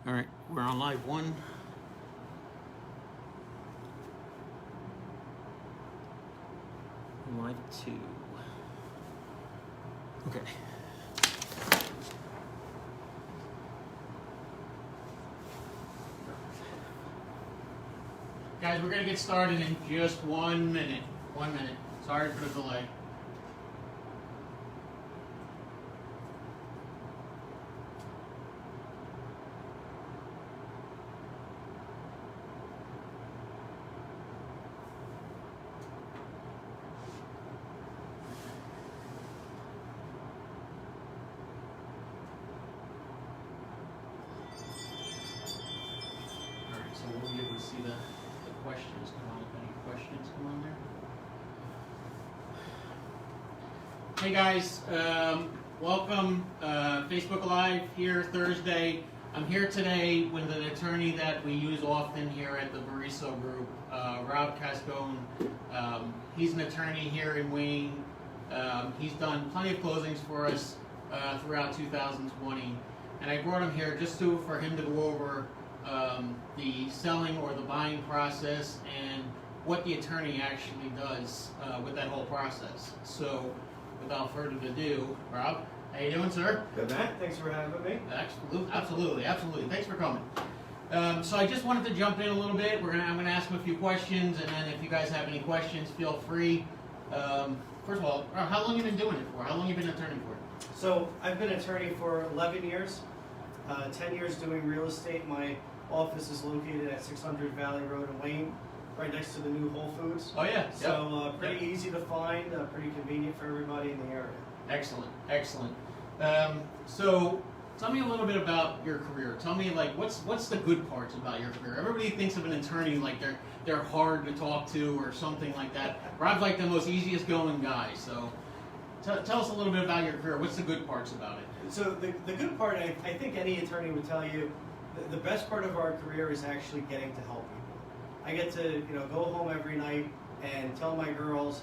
All right, we're on live one. Live two. Okay. Guys, we're gonna get started in just 1 minute. 1 minute. Sorry for the delay. So we'll be able to see the questions come on, if any questions come on there. Hey guys, welcome, Facebook Live here Thursday. I'm here today with an attorney that we use often here at the Bariso Group, Rob Cascone. He's an attorney here in Wayne. He's done plenty of closings for us throughout 2020. And I brought him here just for him to go over the selling or the buying process and what the attorney actually does with that whole process. So, without further ado, Rob, how you doing, sir? Good, Matt. Thanks for having me. Absolutely. Thanks for coming. So I just wanted to jump in a little bit. I'm gonna ask him a few questions, and then if you guys have any questions, feel free. First of all, how long have you been doing it for? How long have you been an attorney for? So I've been attorney for 11 years, 10 years doing real estate. My office is located at 600 Valley Road in Wayne, right next to the new Whole Foods. Oh yeah. So pretty easy to find, pretty convenient for everybody in the area. Excellent. So tell me a little bit about your career. Tell me, like, what's the good parts about your career? Everybody thinks of an attorney like they're hard to talk to or something like that. Rob's like the most easiest going guy. So tell us a little bit about your career. What's the good parts about it? So the good part, I think any attorney would tell you, the best part of our career is actually getting to help people. I get to go home every night and tell my girls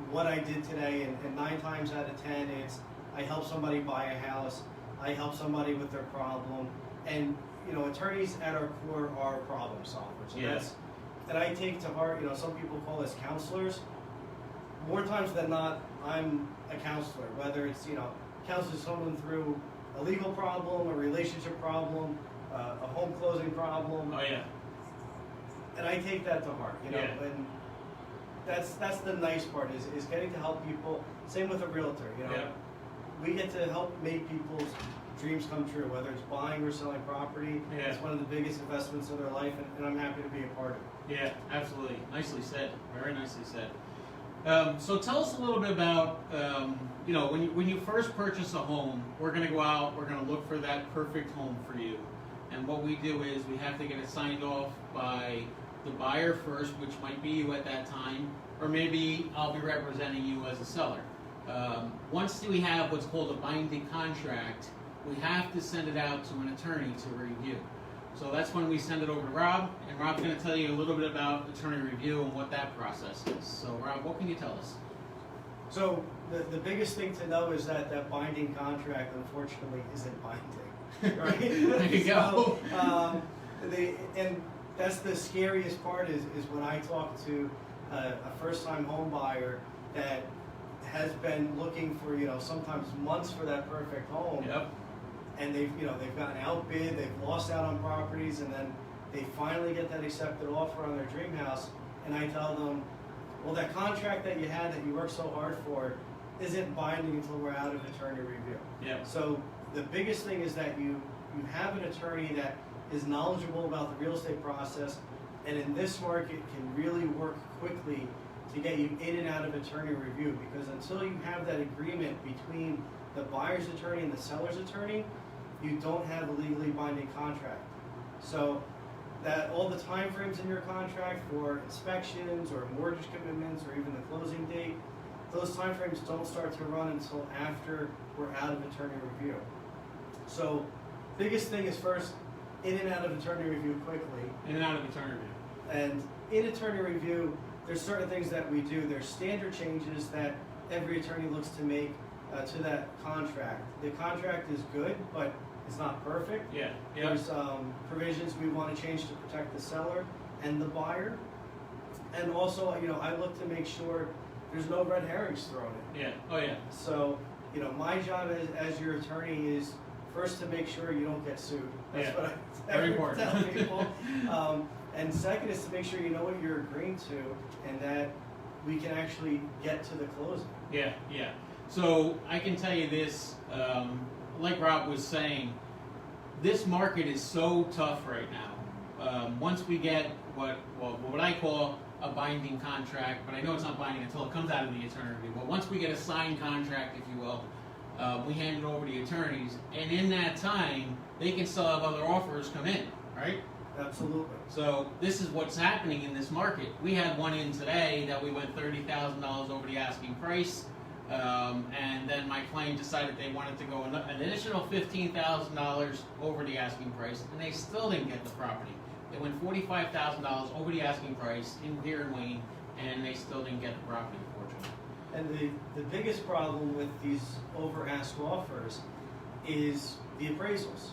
what I did today, and 9 times out of 10 it's I help somebody buy a house, I help somebody with their problem, and attorneys at our core are problem solvers. And yes. that I take to heart. Some people call us counselors. More times than not, I'm a counselor, whether it's counseling someone through a legal problem, a relationship problem, a home closing problem. Oh yeah. And I take that to heart, Yeah. And that's the nice part is getting to help people. Same with a realtor, Yeah. We get to help make people's dreams come true, whether it's buying or selling property. Yeah. It's one of the biggest investments of their life, and I'm happy to be a part of it. Yeah, absolutely. Nicely said. Very nicely said. So tell us a little bit about, when you first purchase a home, we're going to go out, we're going to look for that perfect home for you. And what we do is we have to get it signed off by the buyer first, which might be you at that time, or maybe I'll be representing you as a seller. Once we have what's called a binding contract, we have to send it out to an attorney to review. So that's when we send it over to Rob, and Rob's going to tell you a little bit about attorney review and what that process is. So Rob, what can you tell us? So the biggest thing to know is that binding contract, unfortunately, isn't binding. Right? There you go. So, and that's the scariest part is when I talk to a first-time home buyer that has been looking for sometimes months for that perfect home. Yep. And they've gotten outbid, they've lost out on properties, and then they finally get that accepted offer on their dream house, and I tell them, well, that contract that you had that you worked so hard for isn't binding until we're out of attorney review. Yep. So the biggest thing is that you have an attorney that is knowledgeable about the real estate process, and in this market can really work quickly to get you in and out of attorney review, because until you have that agreement between the buyer's attorney and the seller's attorney, you don't have a legally binding contract. So that all the time frames in your contract for inspections or mortgage commitments or even the closing date, those time frames don't start to run until after we're out of attorney review. So biggest thing is first, in and out of attorney review quickly. In and out of attorney review. And in attorney review, there's certain things that we do. There's standard changes that every attorney looks to make to that contract. The contract is good, but It's not perfect. Yeah. Yeah. There's provisions we want to change to protect the seller and the buyer. And also, I look to make sure there's no red herrings thrown in. Yeah. Oh yeah. So, my job as your attorney is first to make sure you don't get sued. That's Yeah. what I Very important. tell people. And second is to make sure you know what you're agreeing to and that we can actually get to the closing. Yeah, yeah. So I can tell you this, like Rob was saying, this market is so tough right now. Once we get what I call a binding contract, but I know it's not binding until it comes out of the attorney review. But once we get a signed contract, if you will, we hand it over to the attorneys, and in that time, they can still have other offers come in, right? Absolutely. So this is what's happening in this market. We had one in today that we went $30,000 over the asking price, and then my client decided they wanted to go an additional $15,000 over the asking price, and they still didn't get the property. They went $45,000 over the asking price here in Wayne, and they still didn't get the property, unfortunately. And the biggest problem with these over-ask offers is the appraisals.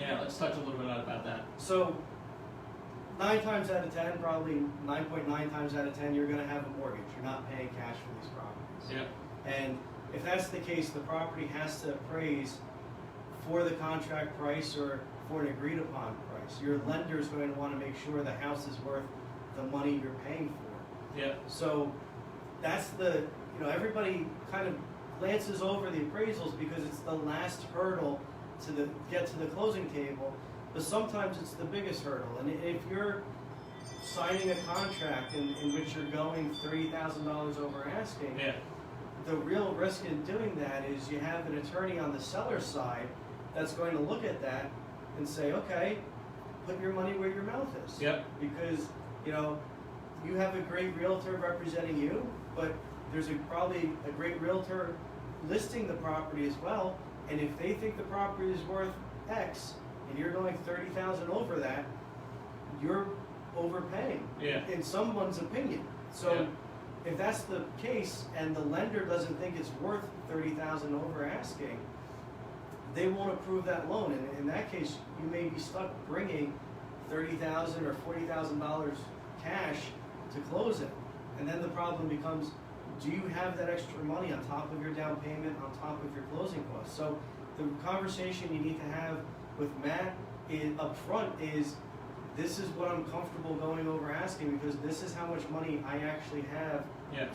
Yeah, let's touch a little bit about that. So 9 times out of 10, probably 9.9 times out of 10, you're going to have a mortgage. You're not paying cash for these properties. Yeah. And if that's the case, the property has to appraise for the contract price or for an agreed upon price. Your lender is going to want to make sure the house is worth the money you're paying for. Yeah. So that's everybody kind of glances over the appraisals because it's the last hurdle to get to the closing table, but sometimes it's the biggest hurdle. And if you're signing a contract in which you're going $30,000 over asking, Yeah. the real risk in doing that is you have an attorney on the seller's side that's going to look at that and say, okay, put your money where your mouth is. Yep. Because, you have a great realtor representing you, but there's probably a great realtor listing the property as well. And if they think the property is worth X and you're going 30,000 over that, you're overpaying. Yeah. In someone's opinion. So Yeah. if that's the case and the lender doesn't think it's worth 30,000 over asking, they won't approve that loan. And in that case, you may be stuck bringing $30,000 or $40,000 cash to close it. And then the problem becomes, do you have that extra money on top of your down payment, on top of your closing costs? So the conversation you need to have with Matt up front is, this is what I'm comfortable going over asking because this is how much money I actually have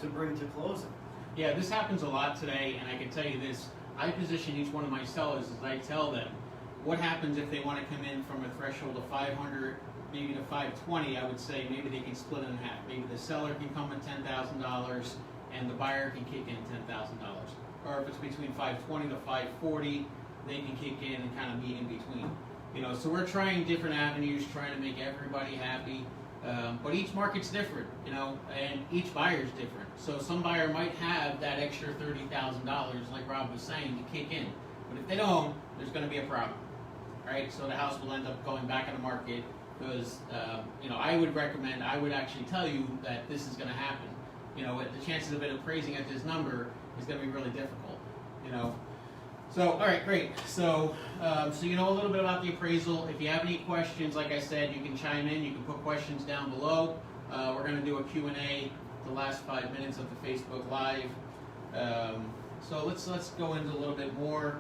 to bring to closing. Yeah, this happens a lot today, and I can tell you this. I position each one of my sellers as I tell them what happens if they want to come in from a threshold of 500, maybe to 520. I would say maybe they can split it in half. Maybe the seller can come with $10,000 and the buyer can kick in $10,000. Or if it's between 520 to 540, they can kick in and kind of meet in between. So we're trying different avenues, trying to make everybody happy. But each market's different, and each buyer's different. So some buyer might have that extra $30,000, like Rob was saying, to kick in. But if they don't, there's going to be a problem, right? So the house will end up going back on the market because, I would actually tell you that this is going to happen. The chances of it appraising at this number is going to be really difficult, So, all right, great. So you know a little bit about the appraisal. If you have any questions, like I said, you can chime in. You can put questions down below. We're going to do a Q&A the last 5 minutes of the Facebook Live. So let's go into a little bit more.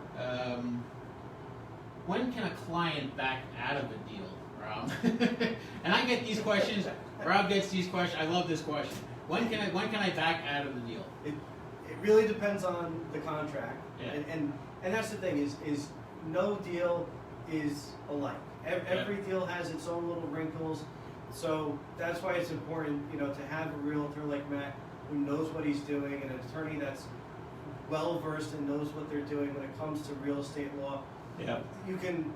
When can a client back out of a deal, Rob? And I get these questions. Rob gets these questions. I love this question. When can I back out of the deal? It really depends on the contract. Yeah. And that's the thing is no deal is alike. Every deal has its own little wrinkles. So that's why it's important, to have a realtor like Matt who knows what he's doing and an attorney that's well versed and knows what they're doing when it comes to real estate law. Yeah. You can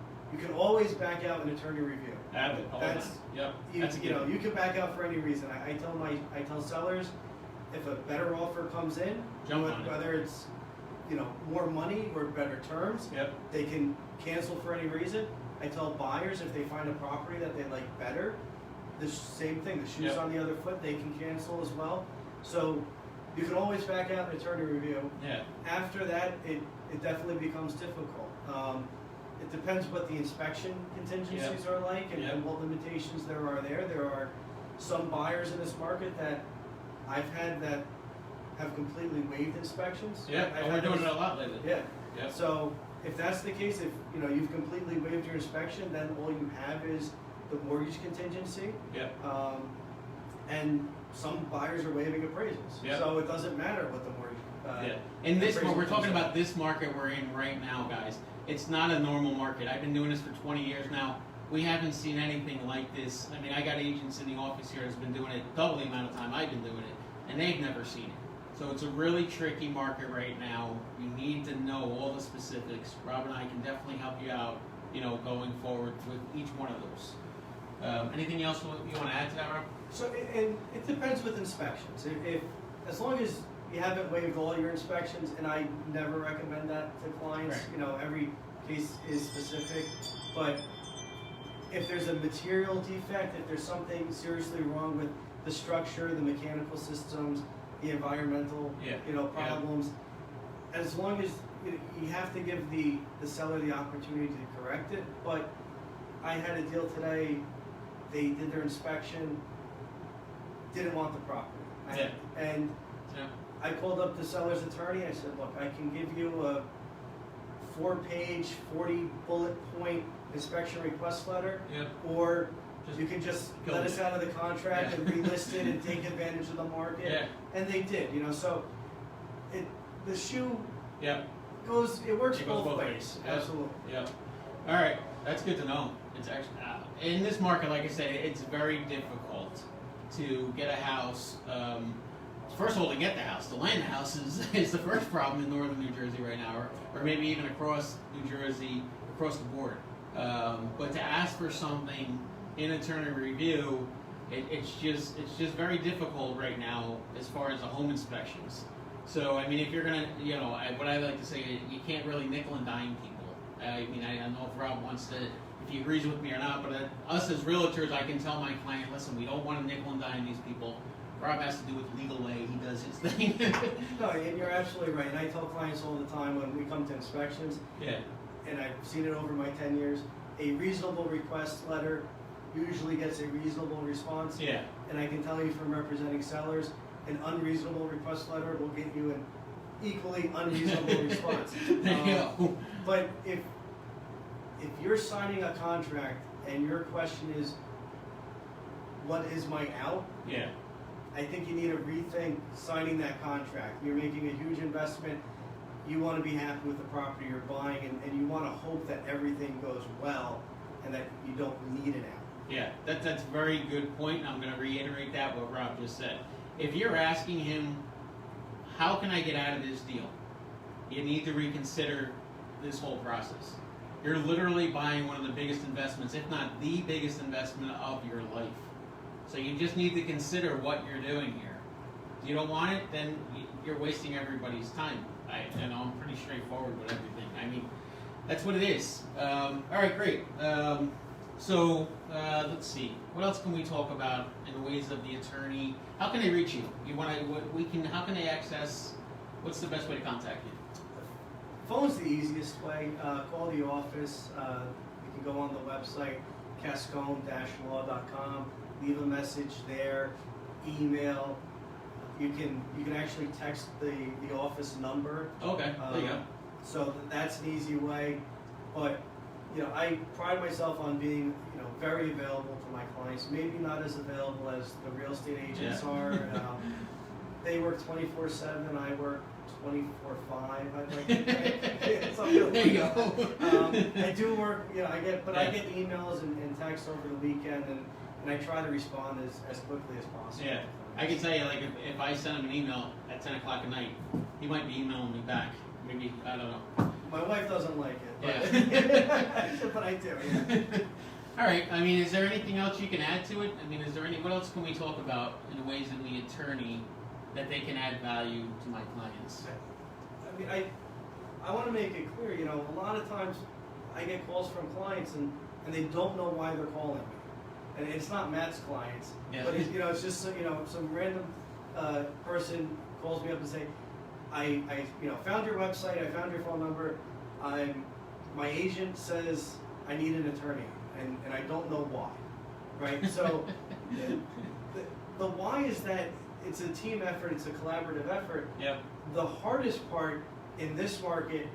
always back out an attorney review. Have it. That's yep. You can back out for any reason. I tell sellers, if a better offer comes in, Jump on it. whether it's more money or better terms, Yep. they can cancel for any reason. I tell buyers if they find a property that they like better, the same thing, the shoe's Yep. on the other foot, they can cancel as well. So you can always back out an attorney review. Yeah. After that, it definitely becomes difficult. it depends what the inspection contingencies are like and what limitations there are there. There are some buyers in this market that I've had that have completely waived inspections. Yeah, and we're doing it a lot lately. Yeah. Yep. So if that's the case, if you've completely waived your inspection, then all you have is the mortgage contingency. Yep. And some buyers are waiving appraisals. Yep. So it doesn't matter what the mortgage. In this, appraisal we're talking comes about this market we're in right now, guys. It's not a normal market. I've been doing this for 20 years now. We haven't seen anything like this. I mean, I got agents in the office here that's been doing it double the amount of time I've been doing it, and they've never seen it. So it's a really tricky market right now. You need to know all the specifics. Rob and I can definitely help you out, going forward with each one of those. Anything else you want to add to that, Rob? So it depends with inspections. If as long as you haven't waived all your inspections, and I never recommend that to clients. Right. Every case is specific, but if there's a material defect, if there's something seriously wrong with the structure, the mechanical systems, the environmental, problems, as long as you have to give the seller the opportunity to correct it. But I had a deal today. They did their inspection, didn't want the property, and I called up the seller's attorney. I said, look, I can give you a 4-page, 40-bullet-point inspection request letter, or you can just let us out of the contract and relist it and take advantage of the market. Yeah. And they did, so the shoe Yeah. it works It goes both both ways. ways. Absolutely. Yep. All right, that's good to know. It's actually in this market, like I said, it's very difficult to get a house. First of all, to get the house, to land the house is the first problem in northern New Jersey right now, or maybe even across New Jersey, across the board. But to ask for something in attorney review, it's just very difficult right now as far as the home inspections. So I mean, if you're gonna, what I like to say, you can't really nickel and dime people. I mean, I don't know if Rob wants to, if he agrees with me or not, but us as realtors, I can tell my client, listen, we don't want to nickel and dime these people. Rob has to do it the legal way. He does his thing. No, and you're absolutely right. And I tell clients all the time when we come to inspections, and I've seen it over my 10 years, a reasonable request letter usually gets a reasonable response. Yeah. And I can tell you from representing sellers, an unreasonable request letter will get you an equally unreasonable response. There you go. But if you're signing a contract and your question is, what is my out? Yeah. I think you need to rethink signing that contract. You're making a huge investment. You want to be happy with the property you're buying, and you want to hope that everything goes well and that you don't need an out. Yeah, that's a very good point, and I'm going to reiterate that what Rob just said. If you're asking him, how can I get out of this deal? You need to reconsider this whole process. You're literally buying one of the biggest investments, if not the biggest investment of your life. So you just need to consider what you're doing here. If you don't want it, then you're wasting everybody's time. I'm pretty straightforward with everything. I mean, that's what it is. All right, great. So let's see. What else can we talk about in the ways of the attorney? How can they reach you? How can they access? What's the best way to contact you? Phone's the easiest way. Call the office. You can go on the website, cascone-law.com. Leave a message there. Email. You can actually text the office number. Okay, there you go. So that's an easy way. But I pride myself on being very available to my clients. Maybe not as available as the real estate agents are. They work 24/7. I work 24/5. I'd like to say. There you go. I do work. I get emails and texts over the weekend, and I try to respond as quickly as possible. Yeah, I can tell you, like, if I send him an email at 10 o'clock at night, he might be emailing me back. Maybe, I don't know. My wife doesn't like it. But, but I do. Yeah. All right. I mean, is there anything else you can add to it? I mean, what else can we talk about in ways in the attorney that they can add value to my clients? I mean, I want to make it clear, a lot of times I get calls from clients and they don't know why they're calling me. And it's not Matt's clients, but it's just some random person calls me up and say, I found your website, I found your phone number, I'm my agent says I need an attorney, and I don't know why, right? So the why is that it's a team effort, it's a collaborative effort. Yep. The hardest part in this market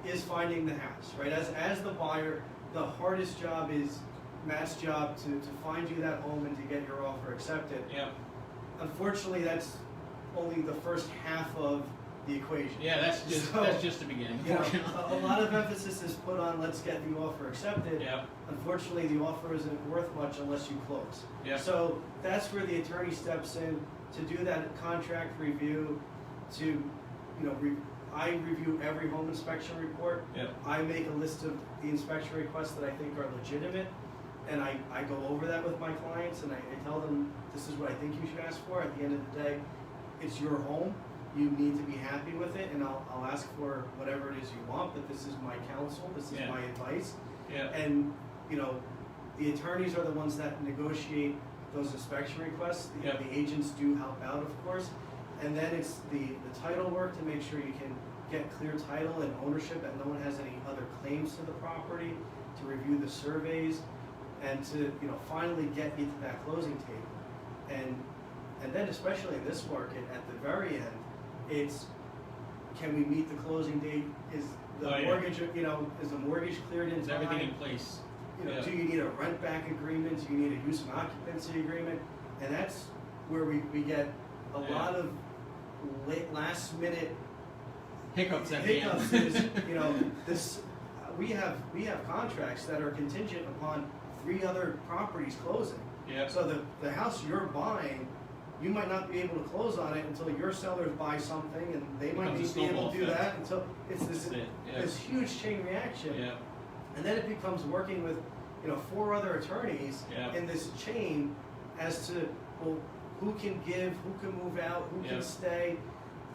is finding the house, right? As the buyer, the hardest job is Matt's job to find you that home and to get your offer accepted. Yep. Unfortunately, that's only the first half of the equation. Yeah, that's just the beginning. You know, a lot of emphasis is put on let's get the offer accepted. Yep. Unfortunately, the offer isn't worth much unless you close. Yep. So that's where the attorney steps in to do that contract review. I review every home inspection report. Yep. I make a list of the inspection requests that I think are legitimate, and I go over that with my clients, and I tell them this is what I think you should ask for. At the end of the day, it's your home. You need to be happy with it, and I'll ask for whatever it is you want, but this is my counsel, this is Yeah. my advice. Yeah. And, the attorneys are the ones that negotiate those inspection requests. Yep. The agents do help out, of course. And then it's the title work to make sure you can get clear title and ownership, that no one has any other claims to the property, to review the surveys, and to, finally get you to that closing table. And then especially in this market, at the very end, it's, can we meet the closing date? Is the mortgage, is the mortgage cleared in time? Is everything in place? Yeah. Do you need a rent back agreement? Do you need a use of occupancy agreement? And that's where we get a lot of last minute Hiccups at the end. Is, we have contracts that are contingent upon 3 other properties closing. Yeah. So the house you're buying, you might not be able to close on it until your sellers buy something, and they might Becomes a be able snowball to do effect. that until it's this huge chain reaction. Yeah. And then it becomes working with 4 other attorneys in this chain as to, well, who can give, who can move out, who can stay.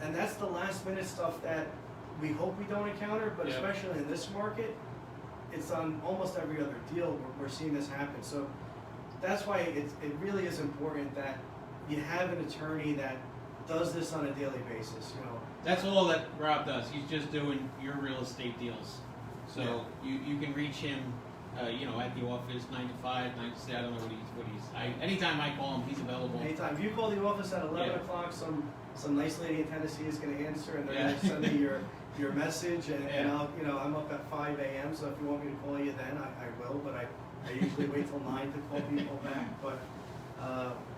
And that's the last minute stuff that we hope we don't encounter, but especially in this market, it's on almost every other deal we're seeing this happen. So that's why it really is important that you have an attorney that does this on a daily basis. That's all that Rob does. He's just doing your real estate deals. So you can reach him, at the office 9 to 5, 9 to 6. I don't know what he's. Anytime I call him, he's available. Anytime. If you call the office at 11 o'clock, some nice lady in Tennessee is going to answer, and they're going to send me your message, and I'm up at 5 a.m. So if you want me to call you then, I will. But I usually wait till 9 to call people back. But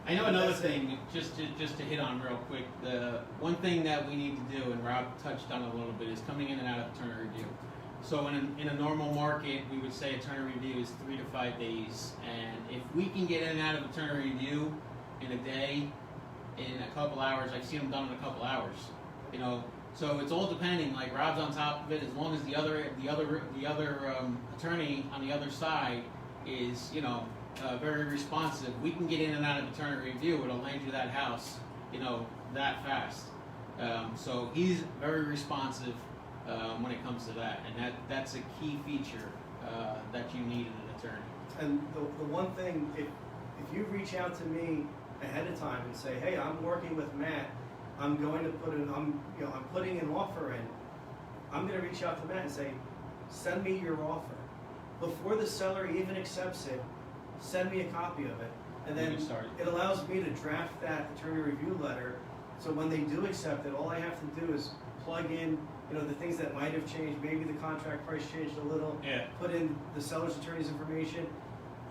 I know another thing, just to hit on real quick. The one thing that we need to do, and Rob touched on it a little bit, is coming in and out of attorney review. So in a normal market, we would say attorney review is 3 to 5 days, and if we can get in and out of attorney review in a day, in a couple hours, I've seen them done in a couple hours. So it's all depending. Like Rob's on top of it, as long as the other attorney on the other side is very responsive. We can get in and out of attorney review. It'll land you that house, that fast. So he's very responsive when it comes to that, and that's a key feature that you need in an attorney. And the one thing, if you reach out to me ahead of time and say, hey, I'm working with Matt, I'm going to I'm putting an offer in, I'm going to reach out to Matt and say, send me your offer. Before the seller even accepts it, send me a copy of it. And then it allows me to draft that attorney review letter, so when they do accept it, all I have to do is plug in the things that might have changed. Maybe the contract price changed a little. Put in the seller's attorney's information,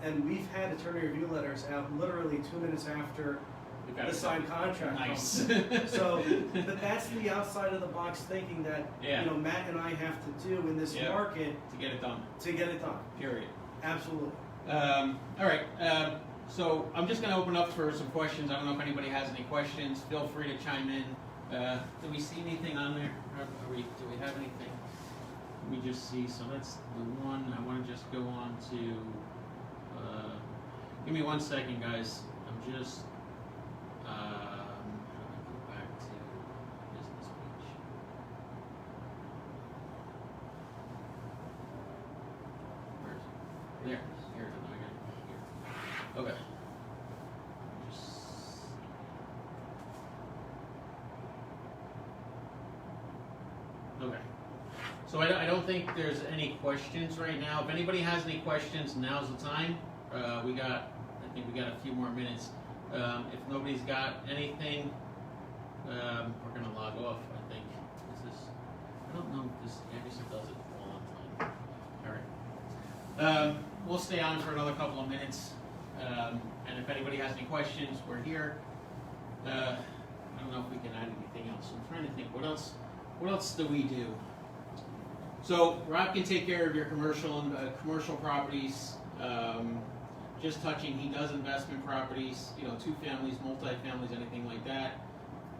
and we've had attorney review letters out literally 2 minutes after the signed contract. Nice. So, but that's the outside of the box thinking that Matt and I have to do in this market to get it done. Period. Absolutely. All right. So I'm just going to open up for some questions. I don't know if anybody has any questions. Feel free to chime in. Do we see anything on there? Do we have anything? Let me just see. So that's the one. I want to just go on to. Give me 1 second, guys. I'm just. How do I go back to business page? Where is it? There. Here it is. I got it here. Okay. Okay. So I don't think there's any questions right now. If anybody has any questions, now's the time. I think we got a few more minutes. If nobody's got anything, we're gonna log off. I think. I don't know if this Anderson does it all on time. All right. We'll stay on for another couple of minutes. And if anybody has any questions, we're here. I don't know if we can add anything else. I'm trying to think. What else do we do? So Rob can take care of your commercial properties. Just touching, he does investment properties. 2 families, multi-families, anything like that.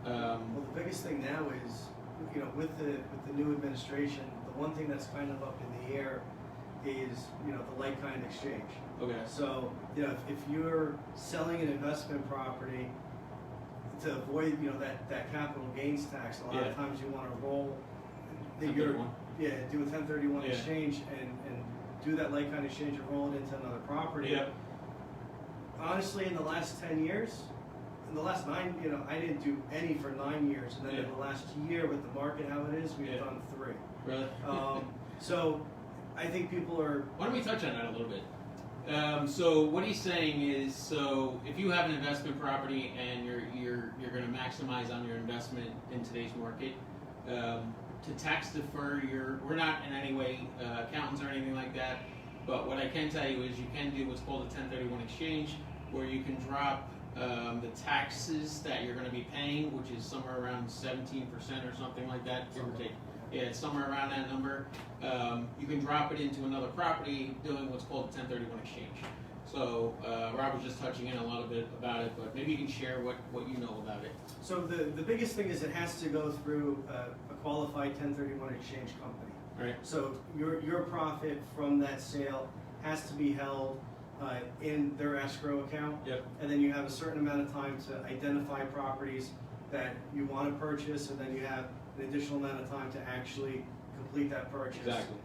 Well, the biggest thing now is, with the new administration, the one thing that's kind of up in the air is, the like-kind exchange. Okay. So, if you're selling an investment property to avoid, that capital gains tax, a lot of times you want to roll, do a 1031 exchange and do that like-kind exchange and roll it into another property. Yeah. Honestly, in the last 10 years, in the last 9, I didn't do any for 9 years, and then in the last year, with the market how it is, we've done 3. Really? So, I think people are. Why don't we touch on that a little bit? So what he's saying is, so if you have an investment property and you're going to maximize on your investment in today's market, to tax defer we're not in any way accountants or anything like that, but what I can tell you is you can do what's called a 1031 exchange, where you can drop the taxes that you're going to be paying, which is somewhere around 17% or something like that, give or take. Yeah, it's somewhere around that number. You can drop it into another property doing what's called a 1031 exchange. So Rob was just touching in a little bit about it, but maybe you can share what you know about it. So the biggest thing is it has to go through a qualified 1031 exchange company. Right. So your profit from that sale has to be held in their escrow account. Yep. And then you have a certain amount of time to identify properties that you want to purchase, and then you have an additional amount of time to actually complete that purchase. Exactly.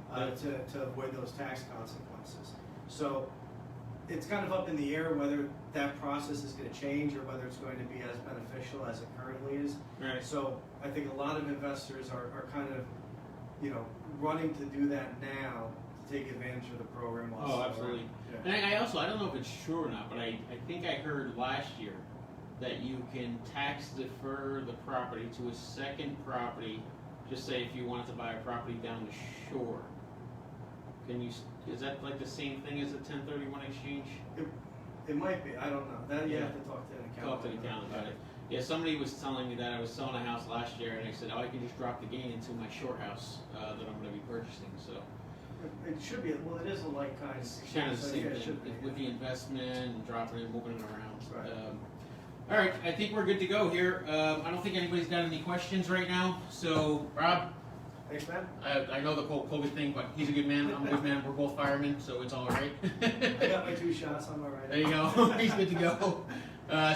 To avoid those tax consequences. So it's kind of up in the air whether that process is going to change or whether it's going to be as beneficial as it currently is. Right. So I think a lot of investors are kind of, running to do that now to take advantage of the program. Oh, absolutely. Yeah. And I don't know if it's true or not, but I think I heard last year that you can tax defer the property to a second property. Just say if you wanted to buy a property down the shore, is that like the same thing as a 1031 exchange? It might be. I don't know. That you have to talk to an accountant. Talk to the accountant about it. Yeah, somebody was telling me that I was selling a house last year, and I said, I can just drop the gain into my shore house that I'm going to be purchasing. So it should be. Well, it is a like kind. It's kind of the same it thing should be, with the investment and dropping it, moving it around. Right. All right, I think we're good to go here. I don't think anybody's got any questions right now. So, Rob, thanks, man. I know the whole COVID thing, but he's a good man. I'm a good man. We're both firemen, so it's all right. I got my 2 shots. I'm all right. There you go. He's good to go.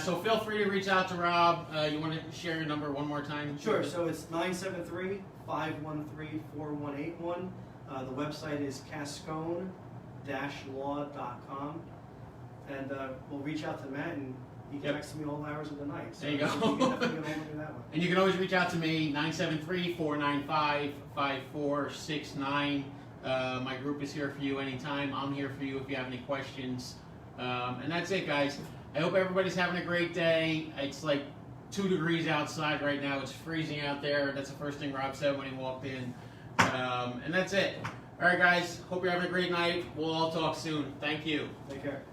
So feel free to reach out to Rob. You want to share your number one more time? Sure. So it's 973-513-4181. The website is cascone-law.com. And we'll reach out to Matt, and he can text me all hours of the night. So there you go. You can definitely get hold of me that way. And you can always reach out to me, 973-495-5469. My group is here for you anytime. I'm here for you if you have any questions. And that's it, guys. I hope everybody's having a great day. It's like 2 degrees outside right now. It's freezing out there. That's the first thing Rob said when he walked in. And that's it. All right, guys. Hope you're having a great night. We'll all talk soon. Thank you. Take care.